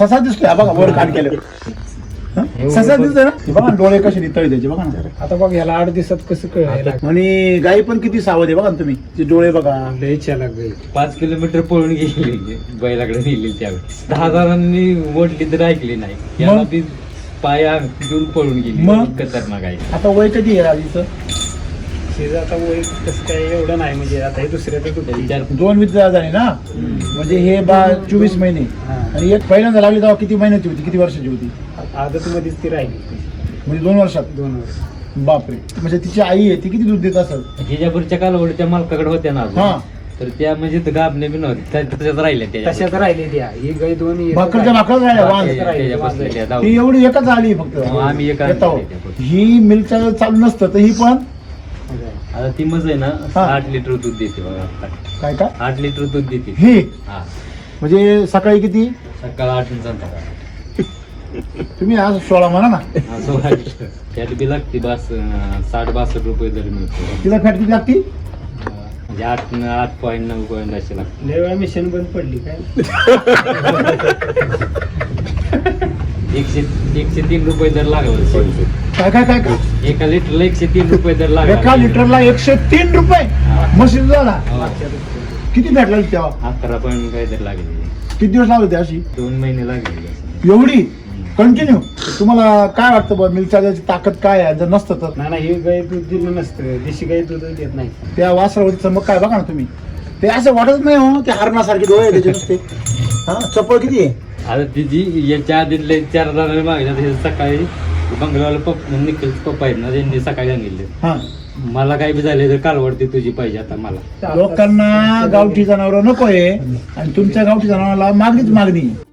ससा दिसतोय हा बघा वर कान केलं ससा दिसतोय ना हे बघा डोळे कसे नितळे त्याचे बघा ना आता बघ ह्याला 8 दिवसात कसं कळायला आणि गाई पण किती सावध आहे बघा ना तुम्ही ते डोळे बघा लय चालाक गाई 5 किलोमीटर पळून गेली बैलाकडे नेली त्यावेळी 10 जणांनी ओढली तर ऐकली नाही याला ती पाया घेऊन पळून गेली मग? खतरनाक आहे. आता वय कधी आहे आधीचं शेज आता वय कसं काय एवढं नाही म्हणजे आता हे दुसऱ्या तर तरी चार 2 विद्या झाली ना म्हणजे हे 24 महिने हा. आणि एक पहिल्यांदा लागली तेव्हा किती महिन्याची होती किती वर्षाची होती आदत मध्येच ती राहिली म्हणजे 2 वर्षात 2 वर्ष बापरे म्हणजे तिची आई आहे ती किती दूध देत असेल हिच्यापूरच्या कालवडी त्या मालकाकडे होत्या ना हा. अजून. तर त्या म्हणजे गाबने बी नव्हत्या त्याच्यात राहिल्या त्याच्या तशाच राहिले त्या ही गाई दोन्ही भाकरच्या भाकर राहिल्या वांग त्याच्या बसलेल्या ती धावल्या. एवढी एकच आली फक्त हो, आम्ही एक आणली येताव. त्याच्याकडून. ही मिल्क चालू नसतं तर ही पण आता ती मज आहे ना हा. 8 लिटर दूध देते बघा आता. काय काय 8 लिटर दूध देते ही हा म्हणजे सकाळी किती सकाळ 8 आणि संध्याकाळ तुम्ही आज 16 म्हणा ना हा, 16 लिटर त्यात बी लागते बस 60-62 रुपये दर मिळतो तिला फॅट किती लागती म्हणजे 8.9 असे लागते. लय वेळा मिशन बंद पडली काय 103 रुपये दर लागला काय काय काय काय एका लिटरला 103 रुपये दर एका लागला लिटरला 103 रुपये हा. मशीन झाला हो. किती फॅट लागली तेव्हा 11 पॉईंट काय तर लागले किती दिवस लागले होते अशी 2 महिने लागले एवढी कंटिन्यू तुम्हाला काय वाटतं बा मिल्क चार्जरची ताकद काय आहे जर नसतं तर ना ही गाई दूध दिलं नसतं देशी गाई दूध देत नाही त्या वासरावरती चमक काय बघा ना तुम्ही ते असं वाटत नाही हो ते हरणासारखे डोळे आहे त्याचे नुसते हा चप्पल किती आहे आता तिची याच्या आधी 4 जणांनी मागितलं सकाळी बंगलावाला निखिल पप्पा आहेत ना त्यांनी सकाळी सांगितले हा मला काय बी झाले तर कालवडते तुझी पाहिजे आता मला लोकांना गावठी जनावर नको आहे आणि तुमच्या गावठी जनावराला मागणीच मागणी आहे.